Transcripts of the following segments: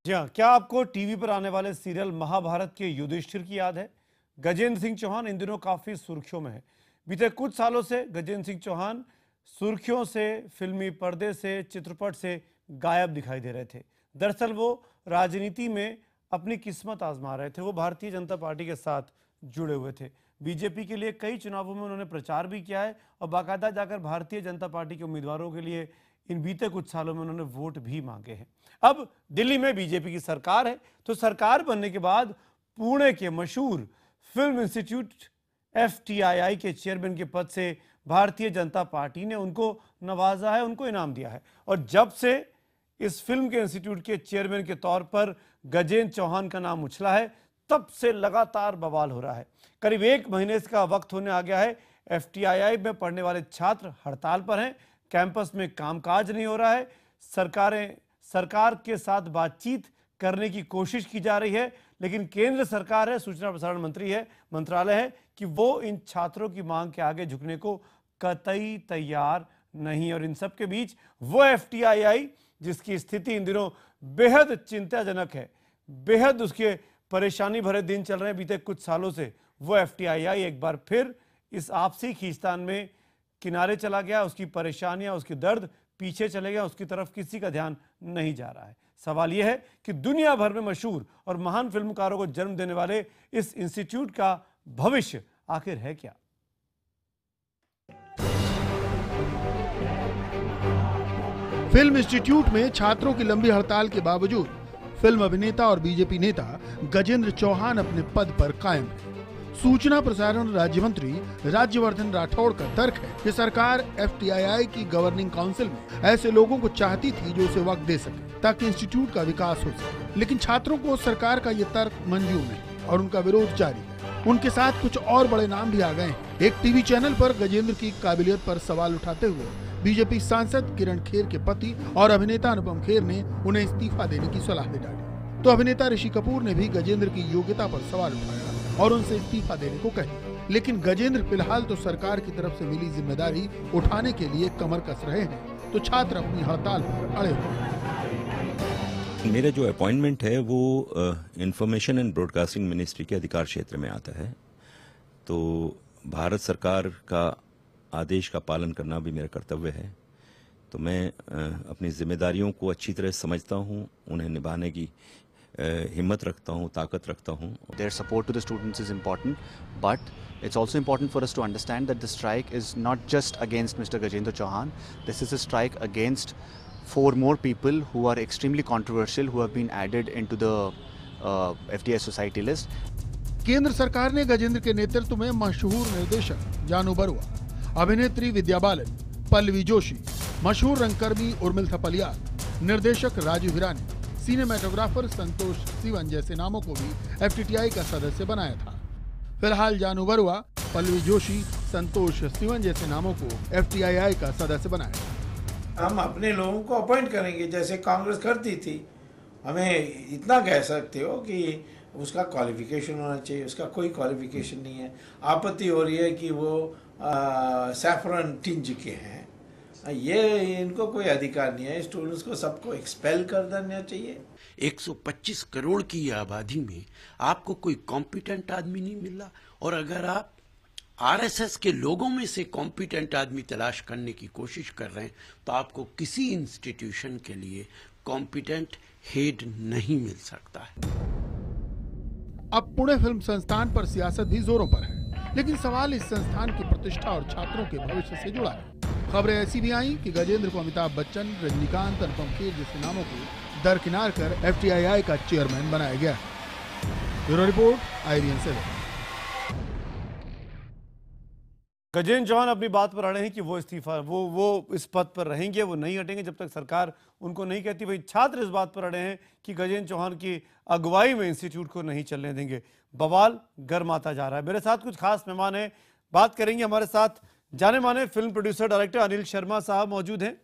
जी हाँ, क्या आपको टीवी पर आने वाले सीरियल महाभारत के युधिष्ठिर की याद है? गजेंद्र सिंह चौहान इन दिनों काफी सुर्खियों में है। बीते कुछ सालों से गजेंद्र सिंह चौहान सुर्खियों से, फिल्मी पर्दे से, चित्रपट से गायब दिखाई दे रहे थे। दरअसल वो राजनीति में अपनी किस्मत आजमा रहे थे। वो भारतीय जनता पार्टी के साथ जुड़े हुए थे। बीजेपी के लिए कई चुनावों में उन्होंने प्रचार भी किया है और बाकायदा जाकर भारतीय जनता पार्टी के उम्मीदवारों के लिए इन बीते कुछ सालों में उन्होंने वोट भी मांगे हैं। अब दिल्ली में बीजेपी की सरकार है, तो सरकार बनने के बाद पुणे के मशहूर फिल्म इंस्टीट्यूट एफटीआईआई के चेयरमैन के पद से भारतीय जनता पार्टी ने उनको नवाजा है, उनको इनाम दिया है। और जब से इस फिल्म के इंस्टीट्यूट के चेयरमैन के तौर पर गजेंद्र चौहान का नाम उछला है, तब से लगातार बवाल हो रहा है। करीब एक महीने का वक्त होने आ गया है। एफटीआईआई में पढ़ने वाले छात्र हड़ताल पर हैं, कैंपस में कामकाज नहीं हो रहा है। सरकार के साथ बातचीत करने की कोशिश की जा रही है, लेकिन केंद्र सरकार है, सूचना प्रसारण मंत्रालय है कि वो इन छात्रों की मांग के आगे झुकने को कतई तैयार नहीं। और इन सब के बीच वो एफटीआईआई जिसकी स्थिति इन दिनों बेहद चिंताजनक है, बेहद उसके परेशानी भरे दिन चल रहे हैं बीते कुछ सालों से, वो एफटीआईआई एक बार फिर इस आपसी खींचतान में किनारे चला गया। उसकी परेशानियां, उसकी दर्द पीछे चले गया, उसकी तरफ किसी का ध्यान नहीं जा रहा है। सवाल यह है कि दुनिया भर में मशहूर और महान फिल्मकारों को जन्म देने वाले इस इंस्टीट्यूट का भविष्य आखिर है क्या? फिल्म इंस्टीट्यूट में छात्रों की लंबी हड़ताल के बावजूद फिल्म अभिनेता और बीजेपी नेता गजेंद्र चौहान अपने पद पर कायम है। सूचना प्रसारण राज्य मंत्री राज्यवर्धन राठौड़ का तर्क है कि सरकार एफटीआईआई की गवर्निंग काउंसिल में ऐसे लोगों को चाहती थी जो उसे वक्त दे सके ताकि इंस्टीट्यूट का विकास हो सके, लेकिन छात्रों को सरकार का ये तर्क मंजूर नहीं और उनका विरोध जारी है। उनके साथ कुछ और बड़े नाम भी आ गए हैं। एक टीवी चैनल पर गजेंद्र की काबिलियत पर सवाल उठाते हुए बीजेपी सांसद किरण खेर के पति और अभिनेता अनुपम खेर ने उन्हें इस्तीफा देने की सलाह दे डाली, तो अभिनेता ऋषि कपूर ने भी गजेंद्र की योग्यता पर सवाल उठाया और उनसे इस्तीफा देने को कही। लेकिन गजेंद्र फिलहाल तो सरकार की तरफ से मिली जिम्मेदारी उठाने के लिए कमर कस रहे हैं, तो छात्र अपनी हड़ताल पर अड़े हुए हैं। मेरा जो अपॉइंटमेंट है वो इंफॉर्मेशन एंड ब्रॉडकास्टिंग मिनिस्ट्री के अधिकार क्षेत्र में आता है, तो भारत सरकार का आदेश का पालन करना भी मेरा कर्तव्य है। तो मैं अपनी जिम्मेदारियों को अच्छी तरह समझता हूँ, उन्हें निभाने की हिम्मत रखता हूँ, ताकत रखता हूँ। Their support to the students is important, but it's also important for us to understand that the strike is not just against Mr. Gajendra Chauhan. This is a strike against 4 more people who are extremely controversial, who have been added into the FDI society list. केंद्र सरकार ने गजेंद्र के नेतृत्व में मशहूर निर्देशक जानू बरुआ, अभिनेत्री विद्या बालन, पल्लवी जोशी, मशहूर रंगकर्मी उर्मिल थपलियाल, निर्देशक राजू हिरानी, सिनेमेटोग्राफर संतोष सिवन जैसे नामों को भी एफटीआईआई का सदस्य बनाया था। फिलहाल जानू बरुआ, पल्लवी जोशी, संतोष सिवन जैसे नामों को एफटीआईआई का सदस्य बनाया। हम अपने लोगों को अपॉइंट करेंगे जैसे कांग्रेस करती थी। हमें इतना कह सकते हो कि उसका क्वालिफिकेशन होना चाहिए, उसका कोई क्वालिफिकेशन नहीं है। आपत्ति हो रही है कि वो सैफरन टिंज के हैं, ये इनको कोई अधिकार नहीं है। स्टूडेंट्स को सबको एक्सपेल कर देना चाहिए। 125 करोड़ की आबादी में आपको कोई कॉम्पिटेंट आदमी नहीं मिला, और अगर आप आरएसएस के लोगों में से कॉम्पिटेंट आदमी तलाश करने की कोशिश कर रहे हैं, तो आपको किसी इंस्टीट्यूशन के लिए कॉम्पिटेंट हेड नहीं मिल सकता है। अब पुणे फिल्म संस्थान पर सियासत भी जोरों पर है, लेकिन सवाल इस संस्थान की प्रतिष्ठा और छात्रों के भविष्य से जुड़ा है। खबरें ऐसी भी आई कि गजेंद्र को अमिताभ बच्चन, रजनीकांत, अनुपम खेर जैसे नामों को दरकिनार कर एफटीआईआई का चेयरमैन बनाया गया। Bureau report, IRN 7। Gajendra Chauhan अपनी बात पर अड़े हैं कि वो इस्तीफा वो इस पद पर रहेंगे, वो नहीं हटेंगे जब तक सरकार उनको नहीं कहती। वही छात्र इस बात पर अड़े हैं कि गजेंद्र चौहान की अगुवाई में इंस्टीट्यूट को नहीं चलने देंगे। बवाल गर्माता जा रहा है। मेरे साथ कुछ खास मेहमान हैं, बात करेंगे। हमारे साथ जाने माने film producer director Anil Sharma साहब मौजूद हैं।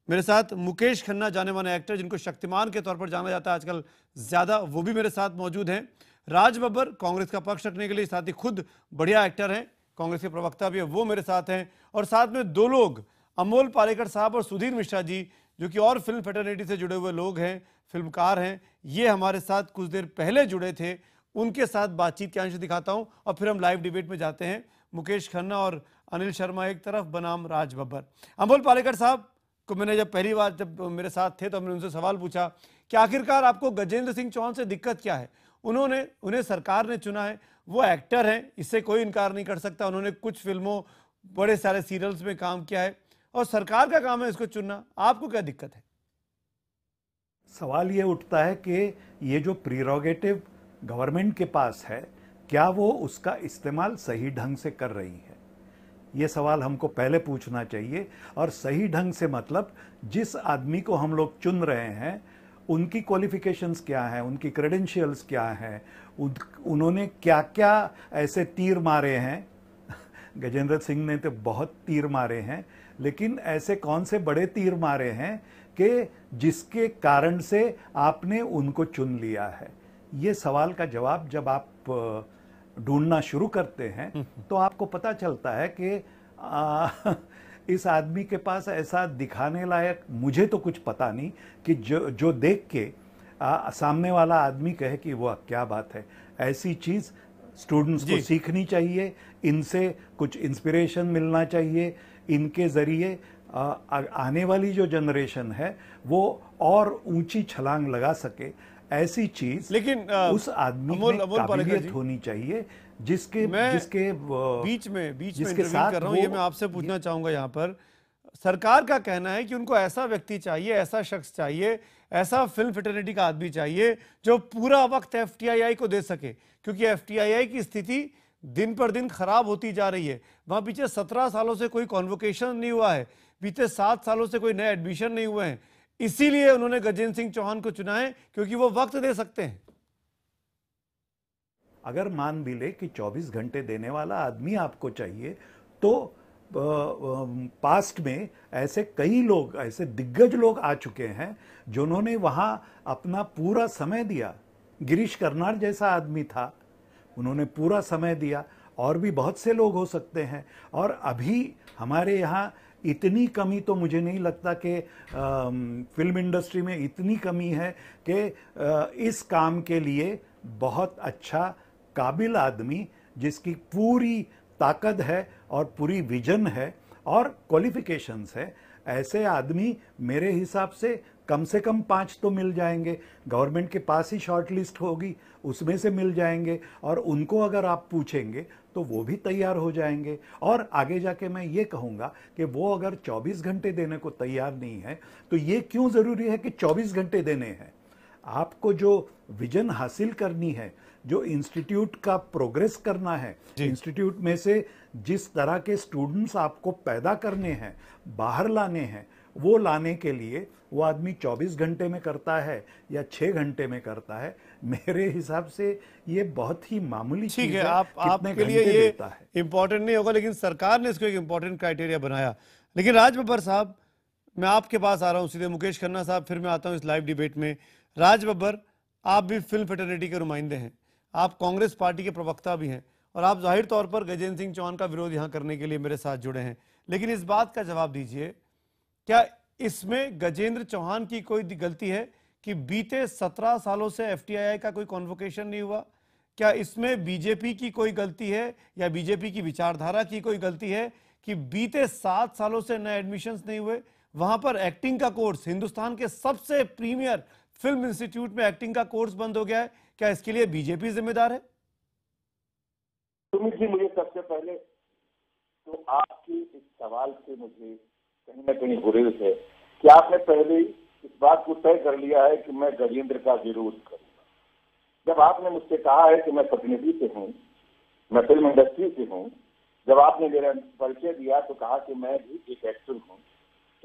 मेरे साथ मुकेश खन्ना, जाने माने एक्टर जिनको शक्तिमान के तौर पर जाना जाता है आजकल ज़्यादा, वो भी मेरे साथ मौजूद हैं। राज बब्बर कांग्रेस का पक्ष रखने के लिए, साथ ही खुद बढ़िया एक्टर हैं, कांग्रेस के प्रवक्ता भी है, वो मेरे साथ हैं। और साथ में 2 लोग, अमोल पालेकर साहब और सुधीर मिश्रा जी, जो कि और फिल्म फेटर्निटी से जुड़े हुए लोग हैं, फिल्मकार हैं, ये हमारे साथ कुछ देर पहले जुड़े थे। उनके साथ बातचीत के अंश दिखाता हूं और फिर हम लाइव डिबेट में जाते हैं। मुकेश खन्ना और अनिल शर्मा एक तरफ बनाम राज बब्बर। अमोल पालेकर साहब को मैंने जब पहली बार जब मेरे साथ थे तो हमने उनसे सवाल पूछा कि आखिरकार आपको गजेंद्र सिंह चौहान से दिक्कत क्या है। उन्हें सरकार ने चुना है, वो एक्टर हैं, इससे कोई इनकार नहीं कर सकता। उन्होंने कुछ फिल्मों, बड़े सारे सीरियल्स में काम किया है और सरकार का काम है इसको चुनना। आपको क्या दिक्कत है? सवाल ये उठता है कि ये जो प्रीरोगेटिव गवर्नमेंट के पास है, क्या वो उसका इस्तेमाल सही ढंग से कर रही है? ये सवाल हमको पहले पूछना चाहिए। और सही ढंग से मतलब जिस आदमी को हम लोग चुन रहे हैं उनकी क्वालिफिकेशंस क्या हैं, उनकी क्रेडेंशियल्स क्या हैं, उन्होंने क्या क्या ऐसे तीर मारे हैं। गजेंद्र सिंह ने तो बहुत तीर मारे हैं, लेकिन ऐसे कौन से बड़े तीर मारे हैं कि जिसके कारण से आपने उनको चुन लिया है? ये सवाल का जवाब जब आप ढूंढना शुरू करते हैं तो आपको पता चलता है कि इस आदमी के पास ऐसा दिखाने लायक मुझे तो कुछ पता नहीं कि जो देख के सामने वाला आदमी कहे कि वह क्या बात है। ऐसी चीज़ स्टूडेंट्स को सीखनी चाहिए, इनसे कुछ इंस्पिरेशन मिलना चाहिए। इनके ज़रिए आने वाली जो जनरेशन है वो और ऊंची छलांग लगा सके। ऐसी चीज लेकिन उस आदमी में काबिलियत होनी चाहिए जिसके बीच में इंटरव्यू कर रहा हूं। ये मैं आपसे पूछना चाहूंगा, यहाँ पर सरकार का कहना है कि उनको ऐसा व्यक्ति चाहिए, ऐसा शख्स चाहिए, ऐसा फिल्म फेटर्निटी का आदमी चाहिए जो पूरा वक्त एफटीआई को दे सके, क्योंकि एफटीआई की स्थिति दिन पर दिन खराब होती जा रही है। वहां पीछे 17 सालों से कोई कॉन्वोकेशन नहीं हुआ है, बीते 7 सालों से कोई नए एडमिशन नहीं हुए हैं। इसीलिए उन्होंने गजेंद्र सिंह चौहान को चुना है, क्योंकि वो वक्त दे सकते हैं। अगर मान भी ले कि 24 घंटे देने वाला आदमी आपको चाहिए, तो पास्ट में ऐसे कई लोग, ऐसे दिग्गज लोग आ चुके हैं जिन्होंने वहां अपना पूरा समय दिया। गिरीश कर्नाड जैसा आदमी था, उन्होंने पूरा समय दिया। और भी बहुत से लोग हो सकते हैं। और अभी हमारे यहाँ इतनी कमी तो मुझे नहीं लगता कि फिल्म इंडस्ट्री में इतनी कमी है कि इस काम के लिए बहुत अच्छा काबिल आदमी जिसकी पूरी ताकत है और पूरी विजन है और क्वालिफिकेशंस है, ऐसे आदमी मेरे हिसाब से कम 5 तो मिल जाएंगे। गवर्नमेंट के पास ही शॉर्ट लिस्ट होगी, उसमें से मिल जाएंगे। और उनको अगर आप पूछेंगे तो वो भी तैयार हो जाएंगे। और आगे जाके मैं ये कहूँगा कि वो अगर 24 घंटे देने को तैयार नहीं है तो ये क्यों ज़रूरी है कि 24 घंटे देने हैं? आपको जो विजन हासिल करनी है, जो इंस्टीट्यूट का प्रोग्रेस करना है, इंस्टीट्यूट में से जिस तरह के स्टूडेंट्स आपको पैदा करने हैं, बाहर लाने हैं, वो लाने के लिए वो आदमी 24 घंटे में करता है या 6 घंटे में करता है, मेरे हिसाब से ये बहुत ही मामूली चीज है। आपके लिए ये इंपॉर्टेंट नहीं होगा, लेकिन सरकार ने इसको एक इंपॉर्टेंट क्राइटेरिया बनाया। लेकिन राज बब्बर साहब, मैं आपके पास आ रहा हूँ सीधे। मुकेश खन्ना साहब, फिर मैं आता हूँ इस लाइव डिबेट में। राज बब्बर, आप भी फिल्म फेटर्निटी के नुमाइंदे हैं, आप कांग्रेस पार्टी के प्रवक्ता भी हैं, और आप जाहिर तौर पर गजेंद्र सिंह चौहान का विरोध यहाँ करने के लिए मेरे साथ जुड़े हैं। लेकिन इस बात का जवाब दीजिए, क्या इसमें गजेंद्र चौहान की कोई गलती है कि बीते 17 सालों से एफटीआई का कोई कॉन्वोकेशन नहीं हुआ? क्या इसमें बीजेपी की कोई गलती है या बीजेपी की विचारधारा की कोई गलती है कि बीते 7 सालों से नए एडमिशंस नहीं हुए? वहां पर एक्टिंग का कोर्स, हिंदुस्तान के सबसे प्रीमियर फिल्म इंस्टीट्यूट में एक्टिंग का कोर्स बंद हो गया है। क्या इसके लिए बीजेपी जिम्मेदार है? सुमित जी, मुझे सबसे पहले तो आपकी इस सवाल से मुझे कहीं ना कहीं गुरेज है कि आपने पहले इस बात को तय कर लिया है कि मैं गजेंद्र का विरोध करूंगा। जब आपने मुझसे कहा है कि मैं प्रतिनिधि से हूँ, मैं फिल्म इंडस्ट्री से हूँ, जब आपने मेरा परिचय दिया तो कहा कि मैं भी एक एक्टर हूँ,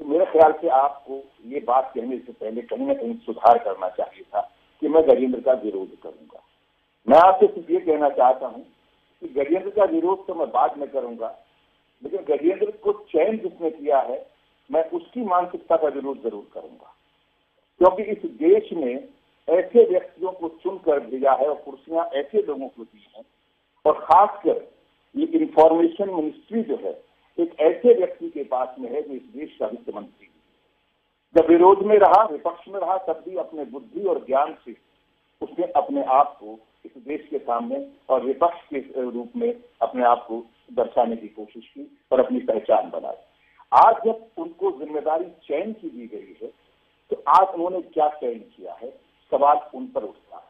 तो मेरे ख्याल से आपको ये बात कहने से पहले कहीं ना कहीं सुधार करना चाहिए था कि मैं गजेंद्र का विरोध करूंगा। मैं आपसे सिर्फ ये कहना चाहता हूँ कि गजेंद्र का विरोध तो मैं बाद में करूंगा, लेकिन गजेंद्र को चयन जिसने किया है, मैं उसकी मानसिकता का विरोध जरूर करूंगा। क्योंकि इस देश में ऐसे व्यक्तियों को चुनकर भेजा है और कुर्सियां ऐसे लोगों को दी हैं, और खासकर ये इंफॉर्मेशन मिनिस्ट्री जो है एक ऐसे व्यक्ति के पास में है जो इस देश का वित्त मंत्री है। जब विरोध में रहा, विपक्ष में रहा, तब भी अपने बुद्धि और ज्ञान से उसने अपने आप को इस देश के सामने और विपक्ष के रूप में अपने आप को दर्शाने की कोशिश की और अपनी पहचान बनाई। आज जब उनको जिम्मेदारी चयन की दी गई है तो आज उन्होंने क्या चयन किया है, सवाल उन पर उठता है।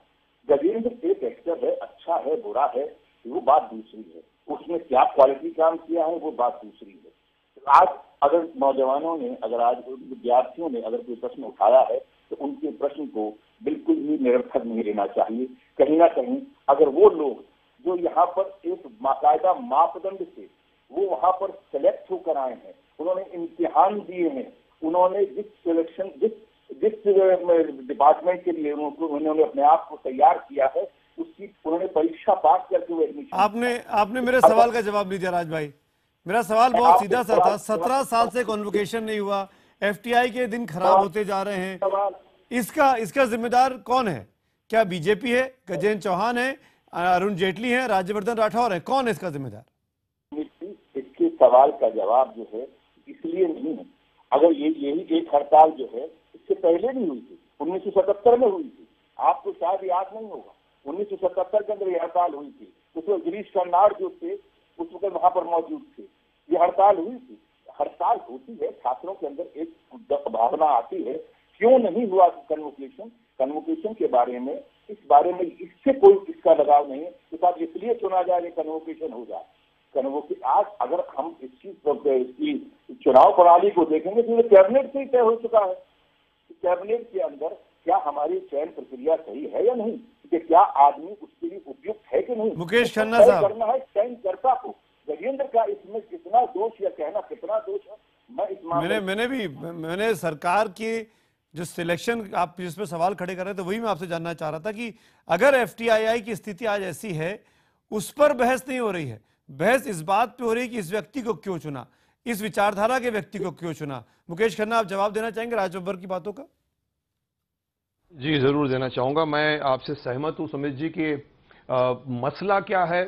गजेंद्र एक एक्टर है, अच्छा है, बुरा है, वो बात दूसरी है। उसने क्या क्वालिटी काम किया है वो बात दूसरी है। आज अगर नौजवानों ने, अगर आज विद्यार्थियों ने अगर कोई प्रश्न उठाया है तो उनके प्रश्न को बिल्कुल ही निरर्थक नहीं लेना चाहिए। कहीं ना कहीं अगर वो लोग जो यहाँ पर एक बाकायदा मापदंड से वो वहाँ पर सेलेक्ट होकर आए हैं, उन्होंने इम्तिहान दिए हैं, उन्होंने जिस सिलेक्शन जिस डिपार्टमेंट के लिए उन्होंने अपने आप को तैयार किया है उसकी उन्होंने परीक्षा पास करके वो एडमिशन। आपने मेरे सवाल का जवाब नहीं दिया राज भाई। मेरा सवाल बहुत सीधा सा था। 17 साल से कॉन्वोकेशन नहीं हुआ, एफटीआई के दिन खराब होते जा रहे हैं, इसका जिम्मेदार कौन है? क्या बीजेपी है, गजेंद्र चौहान है, अरुण जेटली है, राज्यवर्धन राठौर है? कौन है इसका जिम्मेदार? इसके सवाल का जवाब जो है इसलिए नहीं है, अगर यही एक हड़ताल जो है इससे पहले नहीं हुई थी, 1977 में हुई थी। आपको शायद याद नहीं होगा, 1977 के अंदर ये हड़ताल हुई थी। उसमें गिरीश कर्नाड जो थे उस वक्त वहां पर मौजूद थे। ये हड़ताल हुई थी। हड़ताल होती है, छात्रों के अंदर एक भावना आती है, क्यों नहीं हुआ कन्वोकेशन के बारे में, इस बारे में इससे कोई इसका लगाव नहीं है कि साहब इसलिए चुना जाए कि कन्वोकेशन हो जाए। आज अगर हम इसकी चुनाव प्रणाली को देखेंगे तो ये कैबिनेट से ही तय हो चुका है। कैबिनेट के अंदर क्या हमारी चयन प्रक्रिया सही है या नहीं, कि क्या आदमी उसके लिए उपयुक्त है कि नहीं, मुकेश खन्ना साहब करना है चयनकर्ता को। गजेंद्र का इसमें कितना दोष या कहना कितना दोष है, मैं इस मामले मैंने सरकार की जो सिलेक्शन आप जिस पे सवाल खड़े कर रहे थे वही मैं आपसे जानना चाह रहा था कि अगर एफटीआई की स्थिति आज ऐसी है, उस पर बहस नहीं हो रही है। बहस इस बात पे हो रही है कि इस व्यक्ति को क्यों चुना, इस विचारधारा के व्यक्ति को क्यों चुना। मुकेश खन्ना, आप जवाब देना चाहेंगे राज बब्बर की बातों का? जी जरूर देना चाहूंगा। मैं आपसे सहमत हूं सुमित जी कि मसला क्या है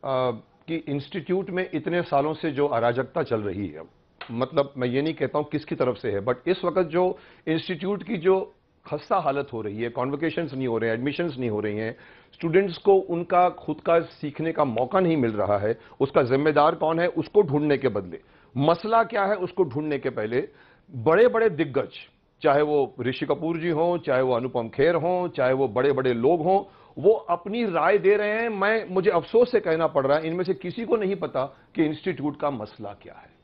कि इंस्टीट्यूट में इतने सालों से जो अराजकता चल रही है, मतलब मैं ये नहीं कहता हूं किसकी तरफ से है, बट इस वक्त जो इंस्टीट्यूट की जो खस्ता हालत हो रही है, कॉन्वोकेशंस नहीं हो रहे हैं, एडमिशंस नहीं हो रही हैं, स्टूडेंट्स को उनका खुद का सीखने का मौका नहीं मिल रहा है, उसका जिम्मेदार कौन है उसको ढूंढने के बदले मसला क्या है उसको ढूंढने के पहले बड़े बड़े दिग्गज, चाहे वो ऋषि कपूर जी हों, चाहे वो अनुपम खेर हों, चाहे वो बड़े बड़े लोग हों, वो अपनी राय दे रहे हैं। मुझे अफसोस से कहना पड़ रहा है, इनमें से किसी को नहीं पता कि इंस्टीट्यूट का मसला क्या है,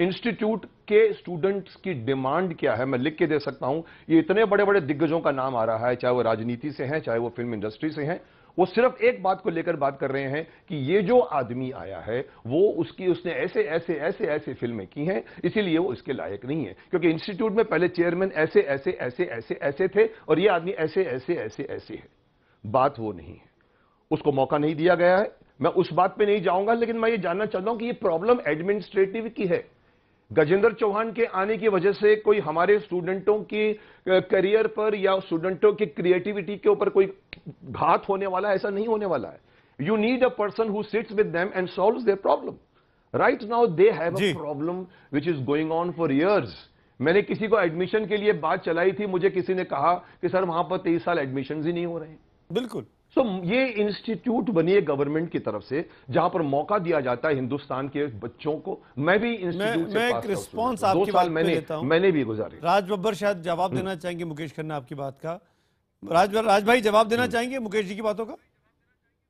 इंस्टीट्यूट के स्टूडेंट्स की डिमांड क्या है। मैं लिख के दे सकता हूं, ये इतने बड़े बड़े दिग्गजों का नाम आ रहा है, चाहे वो राजनीति से हैं, चाहे वो फिल्म इंडस्ट्री से हैं, वो सिर्फ एक बात को लेकर बात कर रहे हैं कि ये जो आदमी आया है वो उसने ऐसे ऐसे ऐसे ऐसे फिल्में की हैं, इसीलिए वो इसके लायक नहीं है, क्योंकि इंस्टीट्यूट में पहले चेयरमैन ऐसे ऐसे ऐसे ऐसे ऐसे थे और ये आदमी ऐसे ऐसे ऐसे ऐसे है। बात वो नहीं है, उसको मौका नहीं दिया गया है। मैं उस बात पे नहीं जाऊंगा, लेकिन मैं ये जानना चाहता हूं कि ये प्रॉब्लम एडमिनिस्ट्रेटिव की है। गजेंद्र चौहान के आने की वजह से कोई हमारे स्टूडेंटों की करियर पर या स्टूडेंटों की क्रिएटिविटी के ऊपर कोई घात होने वाला है, ऐसा नहीं होने वाला है। You need a person who sits with them and solves their problem. Right now they have a problem which is going on for years. मैंने किसी को एडमिशन के लिए बात चलाई थी, मुझे किसी ने कहा कि सर वहां पर 23 साल एडमिशन ही नहीं हो रहे हैं। बिल्कुल। तो ये इंस्टीट्यूट बनी है गवर्नमेंट की तरफ से, जहां पर मौका दिया जाता है हिंदुस्तान के बच्चों को। मैं भी इंस्टीट्यूट से एक रिस्पॉन्स आपकी बात पे लेता हूं, मैंने भी गुजारी। राज बब्बर शायद जवाब देना चाहेंगे मुकेश खन्ना आपकी बात का। राज भाई जवाब देना चाहेंगे मुकेश जी की बातों का?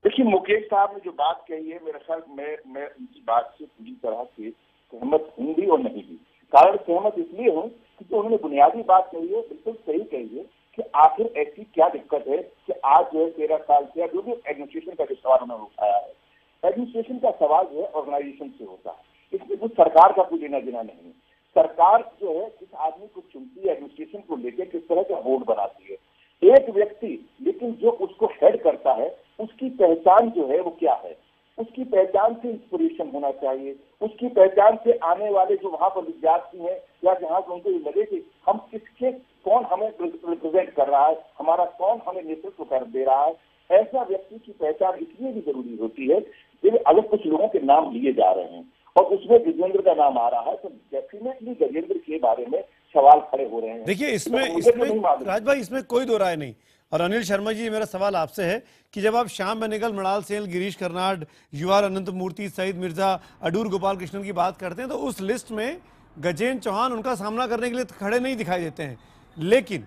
देखिए, मुकेश साहब ने जो बात कही है, मेरा ख्याल मैं उनकी बात से पूरी तरह से सहमत हूँ भी और नहीं भी। कारण सहमत इसलिए हूँ कि जो उन्होंने बुनियादी बात कही है बिल्कुल सही कही है कि आखिर ऐसी क्या दिक्कत है कि आज जो है 13 साल से जो भी एडमिनिस्ट्रेशन का जो सवाल उन्होंने उठाया है, एडमिनिस्ट्रेशन का सवाल जो है ऑर्गेनाइजेशन से होता है। इसमें कुछ सरकार का कोई लेना देना नहीं है। सरकार जो है किस आदमी को चुनती है, एडमिनिस्ट्रेशन को लेकर किस तरह का बोर्ड बनाती है, एक व्यक्ति, लेकिन जो उसको हेड करता है उसकी पहचान जो है वो क्या है, उसकी पहचान से इंस्पिरेशन होना चाहिए, उसकी पहचान से आने वाले जो वहां पर विद्यार्थी हैं या जहां से उनको लगे कि हम किसके कौन हमें रिप्रेजेंट कर रहा है, हमारा कौन हमें नेतृत्व कर दे रहा है, ऐसा व्यक्ति की पहचान इसलिए भी जरूरी होती है कि अगर कुछ लोगों के नाम लिए जा रहे हैं और उसमें गजेंद्र का नाम आ रहा है तो डेफिनेटली गजेंद्र के बारे में सवाल खड़े हो रहे हैं। देखिए तो इसमें मुझे तो नहीं इसमें मालूम। राज भाई इसमें कोई दो राय नहीं। और अनिल शर्मा जी, मेरा सवाल आपसे है कि जब आप श्याम बेनेगल, मृणाल सेन, गिरीश कर्नाड, यूआर अनंत मूर्ति, सईद मिर्जा, अडूर गोपाल कृष्णन की बात करते हैं तो उस लिस्ट में गजेंद्र चौहान उनका सामना करने के लिए खड़े नहीं दिखाई देते हैं। लेकिन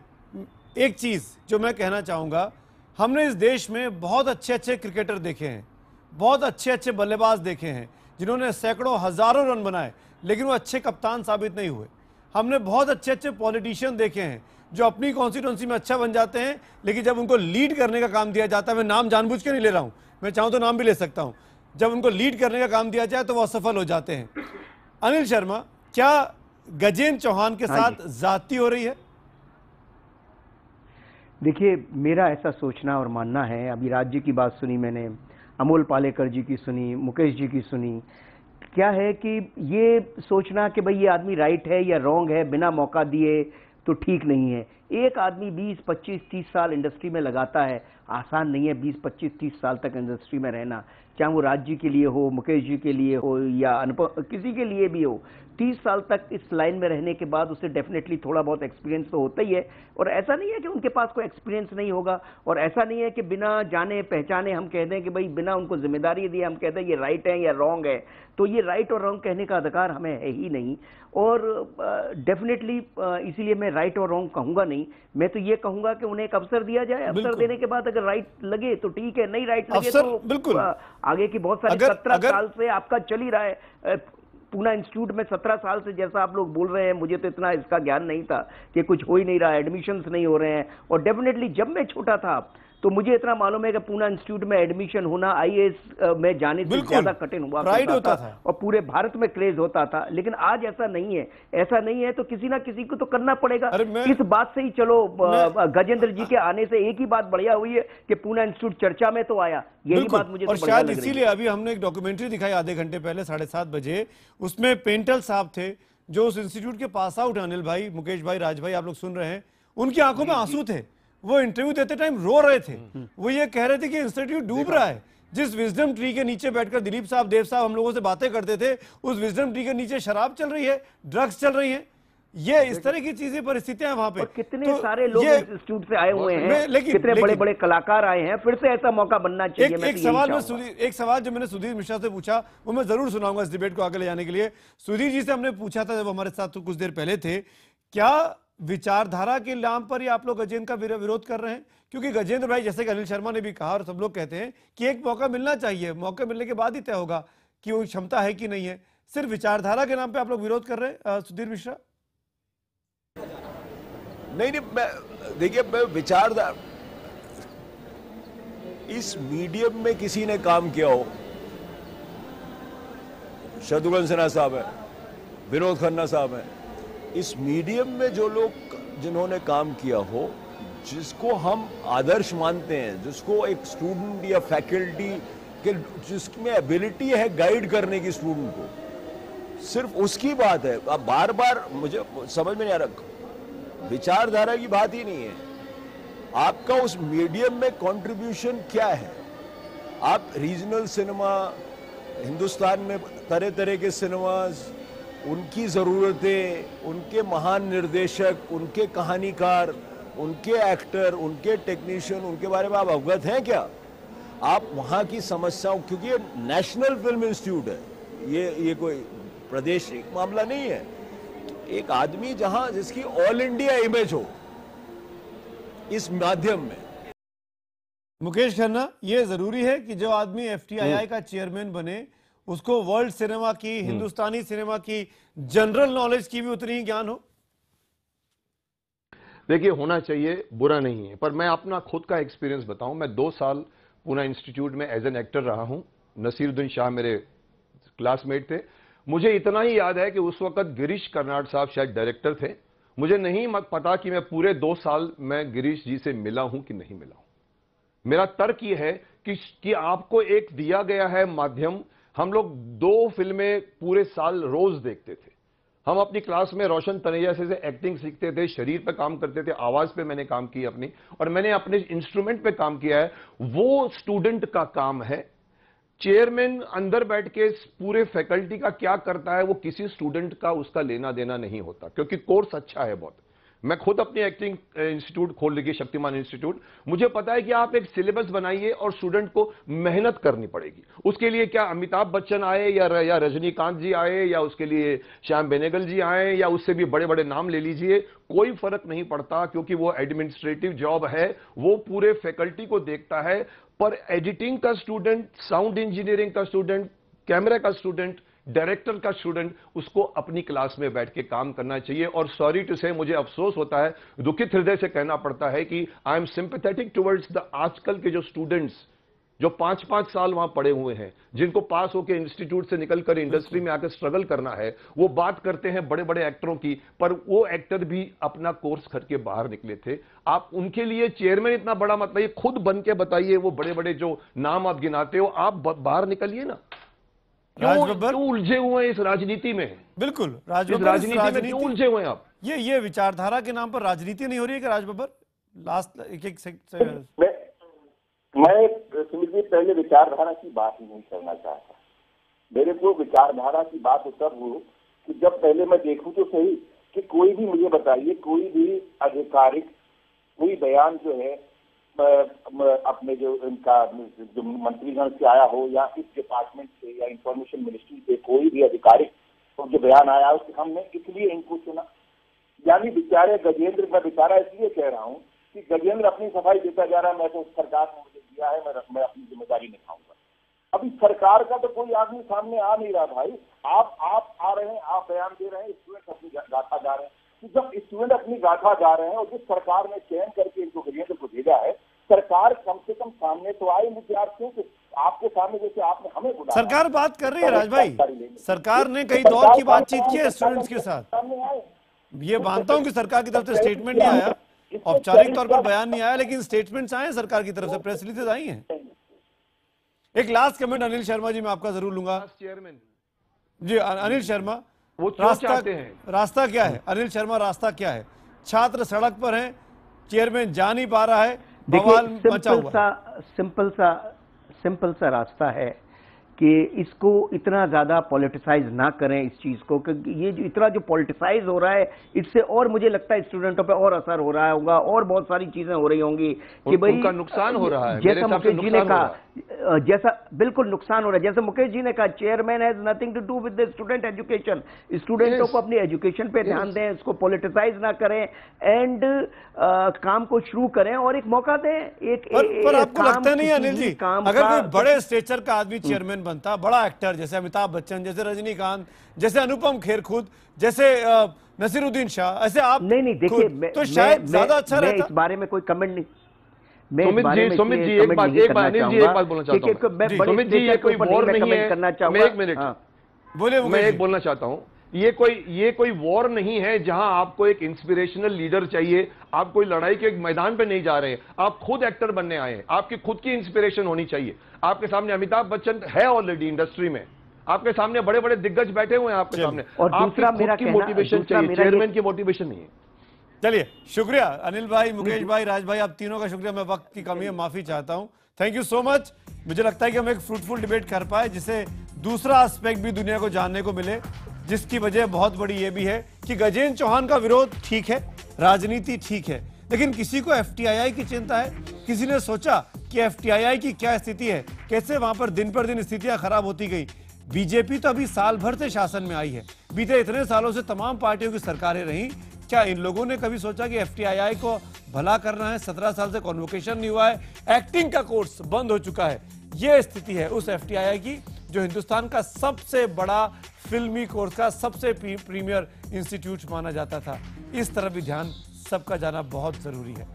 एक चीज जो मैं कहना चाहूंगा, हमने इस देश में बहुत अच्छे अच्छे क्रिकेटर देखे हैं, बहुत अच्छे अच्छे बल्लेबाज देखे हैं जिन्होंने सैकड़ों हजारों रन बनाए, लेकिन वो अच्छे कप्तान साबित नहीं हुए। हमने बहुत अच्छे अच्छे पॉलिटिशियन देखे हैं जो अपनी कॉन्स्टिट्यूंसी में अच्छा बन जाते हैं, लेकिन जब उनको लीड करने का काम दिया जाता है, मैं नाम जानबूझ के नहीं ले रहा हूं, मैं चाहूं तो नाम भी ले सकता हूं, जब उनको लीड करने का काम दिया जाए तो वो असफल हो जाते हैं। अनिल शर्मा, क्या गजेंद्र चौहान के साथ ज्यादती हो रही है? देखिए, मेरा ऐसा सोचना और मानना है, अभी राज्य की बात सुनी मैंने, अमोल पालेकर जी की सुनी, मुकेश जी की सुनी, क्या है कि ये सोचना कि भाई ये आदमी राइट है या रॉन्ग है बिना मौका दिए तो ठीक नहीं है। एक आदमी 20, 25, 30 साल इंडस्ट्री में लगाता है, आसान नहीं है 20, 25, 30 साल तक इंडस्ट्री में रहना, चाहे वो राज्य के लिए हो, मुकेश जी के लिए हो या किसी के लिए भी हो। 30 साल तक इस लाइन में रहने के बाद उसे डेफिनेटली थोड़ा बहुत एक्सपीरियंस तो होता ही है। और ऐसा नहीं है कि उनके पास कोई एक्सपीरियंस नहीं होगा, और ऐसा नहीं है कि बिना जाने पहचाने हम कह दें कि भाई बिना उनको जिम्मेदारी दी हम कहते हैं ये राइट है या रॉन्ग है। तो ये राइट और रॉन्ग कहने का अधिकार हमें है ही नहीं। और डेफिनेटली इसीलिए मैं राइट और रॉन्ग कहूंगा नहीं, मैं तो ये कहूंगा कि उन्हें एक अवसर दिया जाए। अवसर देने के बाद अगर राइट लगे तो ठीक है, नहीं राइट लगे तो बिल्कुल आगे की बहुत सारी 17 साल से आपका चल ही रहा है पूना इंस्टीट्यूट में। 17 साल से जैसा आप लोग बोल रहे हैं, मुझे तो इतना इसका ज्ञान नहीं था कि कुछ हो ही नहीं रहा है, एडमिशन्स नहीं हो रहे हैं। और डेफिनेटली जब मैं छोटा था तो मुझे इतना मालूम है कि पूना इंस्टीट्यूट में एडमिशन होना आईएएस में जाने से ज्यादा कठिन हुआ करता था और पूरे भारत में क्रेज होता था। लेकिन आज ऐसा नहीं है, ऐसा नहीं है तो किसी ना किसी को तो करना पड़ेगा। इस बात से ही चलो गजेंद्र जी के आने से एक ही बात बढ़िया हुई है कि पूना इंस्टीट्यूट चर्चा में तो आया, यही बात मुझे और शायद इसीलिए अभी हमने एक डॉक्यूमेंट्री दिखाई आधे घंटे पहले 7:30 बजे, उसमें पेंटल साहब थे जो उस इंस्टीट्यूट के पास आउट, अनिल भाई, मुकेश भाई, राज भाई, आप लोग सुन रहे हैं, उनकी आंखों में आंसू थे, वो इंटरव्यू देते टाइम रो रहे थे। वो ये कह रहे थे कि इंस्टीट्यूट डूब रहा है। जिस विजडम ट्री के नीचे बैठकर दिलीप साहब, देव साहब हम लोगों से बातें करते थे, उस विजडम ट्री के नीचे शराब चल रही है, ड्रग्स चल रही है, ये इस तरह की चीजें, परिस्थितियां वहां पे। कितने सारे लोग इंस्टीट्यूट से आए हुए हैं, कितने बड़े बड़े कलाकार आए हैं, फिर से ऐसा मौका बनना चाहिए। एक सवाल जो मैंने सुधीर मिश्रा से पूछा वो मैं जरूर सुनाऊंगा इस डिबेट को आगे ले जाने के लिए। सुधीर जी से हमने पूछा था जब हमारे साथ कुछ देर पहले थे, क्या विचारधारा के नाम पर ही आप लोग गजेंद्र का विरोध कर रहे हैं? क्योंकि गजेंद्र भाई, जैसे कि अनिल शर्मा ने भी कहा और सब लोग कहते हैं कि एक मौका मिलना चाहिए, मौका मिलने के बाद ही तय होगा कि वो क्षमता है कि नहीं है। सिर्फ विचारधारा के नाम पे आप लोग विरोध कर रहे हैं सुधीर मिश्रा? नहीं, देखिए, मैं विचारधारा, इस मीडियम में किसी ने काम किया हो, शत्रुघ्न सिन्हा साहब है, विनोद खन्ना साहब है, इस मीडियम में जो लोग जिन्होंने काम किया हो, जिसको हम आदर्श मानते हैं, जिसको एक स्टूडेंट या फैकल्टी के जिसमें एबिलिटी है गाइड करने की स्टूडेंट को, सिर्फ उसकी बात है। अब बार बार मुझे समझ में नहीं आ रहा, विचारधारा की बात ही नहीं है, आपका उस मीडियम में कंट्रीब्यूशन क्या है। आप रीजनल सिनेमा, हिंदुस्तान में तरह तरह के सिनेमाज, उनकी ज़रूरतें, उनके महान निर्देशक, उनके कहानीकार, उनके एक्टर, उनके टेक्नीशियन, उनके बारे में आप अवगत हैं क्या? आप वहाँ की समस्याओं, क्योंकि ये नेशनल फिल्म इंस्टीट्यूट है, ये कोई प्रादेशिक मामला नहीं है। एक आदमी जहाँ जिसकी ऑल इंडिया इमेज हो इस माध्यम में। मुकेश खन्ना, ये जरूरी है कि जो आदमी एफटीआईआई का चेयरमैन बने उसको वर्ल्ड सिनेमा की, हिंदुस्तानी सिनेमा की जनरल नॉलेज की भी उतनी ही ज्ञान हो? देखिए, होना चाहिए, बुरा नहीं है, पर मैं अपना खुद का एक्सपीरियंस बताऊं। मैं 2 साल पूना इंस्टीट्यूट में एज एन एक्टर रहा हूं। नसीरुद्दीन शाह मेरे क्लासमेट थे। मुझे इतना ही याद है कि उस वक्त गिरीश कर्नाड साहब शायद डायरेक्टर थे। मुझे नहीं पता कि मैं पूरे 2 साल में गिरीश जी से मिला हूं कि नहीं मिला हूं। मेरा तर्क यह है कि आपको एक दिया गया है माध्यम। हम लोग 2 फिल्में पूरे साल रोज देखते थे। हम अपनी क्लास में रोशन तनेजा से एक्टिंग सीखते थे, शरीर पे काम करते थे, आवाज पे मैंने काम की अपनी, और मैंने अपने इंस्ट्रूमेंट पे काम किया है। वो स्टूडेंट का काम है चेयरमैन अंदर बैठ के पूरे फैकल्टी का क्या करता है वो किसी स्टूडेंट का उसका लेना देना नहीं होता, क्योंकि कोर्स अच्छा है बहुत। मैं खुद अपनी एक्टिंग इंस्टीट्यूट खोल लगी, शक्तिमान इंस्टीट्यूट। मुझे पता है कि आप एक सिलेबस बनाइए और स्टूडेंट को मेहनत करनी पड़ेगी। उसके लिए क्या अमिताभ बच्चन आए या रजनीकांत जी आए या उसके लिए श्याम बेनेगल जी आए या उससे भी बड़े बड़े नाम ले लीजिए, कोई फर्क नहीं पड़ता, क्योंकि वो एडमिनिस्ट्रेटिव जॉब है, वो पूरे फैकल्टी को देखता है। पर एडिटिंग का स्टूडेंट, साउंड इंजीनियरिंग का स्टूडेंट, कैमरा का स्टूडेंट, डायरेक्टर का स्टूडेंट, उसको अपनी क्लास में बैठ के काम करना चाहिए। और सॉरी टू से, मुझे अफसोस होता है, दुखित हृदय से कहना पड़ता है कि I am sympathetic towards the आजकल के जो स्टूडेंट्स जो 5-5 साल वहां पढ़े हुए हैं, जिनको पास होकर इंस्टीट्यूट से निकलकर इंडस्ट्री में आकर स्ट्रगल करना है, वो बात करते हैं बड़े बड़े एक्टरों की, पर वो एक्टर भी अपना कोर्स करके बाहर निकले थे। आप उनके लिए चेयरमैन इतना बड़ा मत बताइए, खुद बन के बताइए। वो बड़े बड़े जो नाम आप गिनाते हो, आप बाहर निकलिए ना। क्यों उलझे हुए हैं इस राजनीति में? बिल्कुल, राजनीति में क्यों उलझे हुए हैं आप? ये विचारधारा के नाम पर राजनीति नहीं हो रही है कि राजबब्बर? लास्ट एक मैं सुमित जी पहले विचारधारा की बात ही नहीं करना चाहता। मेरे को विचारधारा की बात तो तब हो कि जब पहले मैं देखूं तो सही कि कोई भी मुझे बताइए, कोई भी आधिकारिक कोई बयान जो है अपने जो इनका जो मंत्रीगण से आया हो या इस डिपार्टमेंट से या इंफॉर्मेशन मिनिस्ट्री से कोई भी आधिकारिक तो जो बयान आया उससे हमने इसलिए इनको सुना। यानी बेचारे गजेंद्र, मैं बेचारा इसलिए कह रहा हूँ कि गजेंद्र अपनी सफाई देता जा रहा है, मैं तो सरकार ने मुझे दिया है, मैं अपनी जिम्मेदारी निभाऊंगा। अभी सरकार का तो कोई आदमी सामने आ नहीं रहा भाई। आप आ रहे हैं, आप बयान दे रहे हैं, स्टूडेंट अपनी गाथा गा रहे हैं। तो जब स्टूडेंट अपनी गाथा गा रहे हैं और जिस सरकार ने चयन करके इनको गजेंद्र को भेजा है, सरकार कम से कम सामने तो आए विद्यार्थियों के आपके सामने, जैसे आपने हमें बुलाया। सरकार बात कर रही है राज भाई, सरकार ने कई दौर की बातचीत की है स्टूडेंट्स के साथ। ये मानता हूं कि सरकार की तरफ से स्टेटमेंट नहीं आया, औपचारिक तौर पर बयान नहीं आया, लेकिन स्टेटमेंट्स आए सरकार की तरफ से, प्रेस रिलीजेस आई हैं। एक लास्ट कमेंट अनिल शर्मा जी मैं आपका जरूर लूंगा। चेयरमैन जी अनिल शर्मा, वो चाहते हैं रास्ता क्या है? अनिल शर्मा, रास्ता क्या है? छात्र सड़क पर हैं, चेयरमैन जा नहीं पा रहा है, बवाल मचा हुआ। सिंपल सा रास्ता है कि इसको इतना ज्यादा पॉलिटिसाइज ना करें इस चीज को, क्योंकि ये जो इतना जो पॉलिटिसाइज हो रहा है, इससे और मुझे लगता है स्टूडेंटों पे और असर हो रहा होगा और बहुत सारी चीजें हो रही होंगी कि भाई उनका नुकसान हो रहा है। जैसा मुकेश जी ने कहा, जैसा बिल्कुल नुकसान हो रहा है, जैसे मुकेश जी ने कहा, chairman has nothing to do with the student education. स्टूडेंटों को अपनी एजुकेशन पे ध्यान दें, इसको पॉलिटिसाइज ना करें एंड काम को शुरू करें और एक मौका दें। पर आपको लगता नहीं अनिल जी, अगर कोई बड़े स्टेचर का आदमी चेयरमैन बनता, बड़ा एक्टर जैसे अमिताभ बच्चन, जैसे रजनीकांत, जैसे अनुपम खेर खुद, जैसे नसीरुद्दीन शाह, ऐसे आप नहीं देखिए, तो शायद ज्यादा अच्छा रहता। इस बारे में कोई कमेंट नहीं। सुमित जी एक बात बोलना चाहता हूँ। सुमित जी ये कोई वॉर नहीं है, मैं एक मिनट बोले, मैं एक बोलना चाहता हूँ, ये कोई वॉर नहीं है जहां आपको एक इंस्पिरेशनल लीडर चाहिए। आप कोई लड़ाई के मैदान पे नहीं जा रहे हैं, आप खुद एक्टर बनने आए हैं, आपकी खुद की इंस्पिरेशन होनी चाहिए। आपके सामने अमिताभ बच्चन है ऑलरेडी इंडस्ट्री में, आपके सामने बड़े बड़े दिग्गज बैठे हुए हैं आपके सामने, और दूसरा मेरा की मोटिवेशन चाहिए, चेयरमैन की मोटिवेशन नहीं है। चलिए शुक्रिया अनिल भाई, मुकेश भाई, राज भाई, आप तीनों का शुक्रिया। मैं वक्त की कमी है, माफी चाहता हूं। Thank you so much. मुझे लगता है कि हम एक फ्रूटफुल डिबेट कर पाए, जिसे दूसरा एस्पेक्ट भी दुनिया को जानने को मिले, जिसकी वजह बहुत बड़ी ये भी है कि गजेंद्र चौहान का विरोध ठीक है, राजनीति ठीक है, लेकिन किसी को एफटीआईआई की चिंता है। किसी ने सोचा कि एफटीआईआई की क्या स्थिति है, कैसे वहां पर दिन पर दिन स्थितियां खराब होती गई। बीजेपी तो अभी साल भर से शासन में आई है, बीते इतने सालों से तमाम पार्टियों की सरकारें रहीं। क्या इन लोगों ने कभी सोचा कि एफटीआईआई को भला करना है? 17 साल से कॉन्वोकेशन नहीं हुआ है, एक्टिंग का कोर्स बंद हो चुका है। यह स्थिति है उस एफटीआईआई की, जो हिंदुस्तान का सबसे बड़ा फिल्मी कोर्स का सबसे प्रीमियर इंस्टीट्यूट माना जाता था। इस तरफ भी ध्यान सबका जाना बहुत जरूरी है।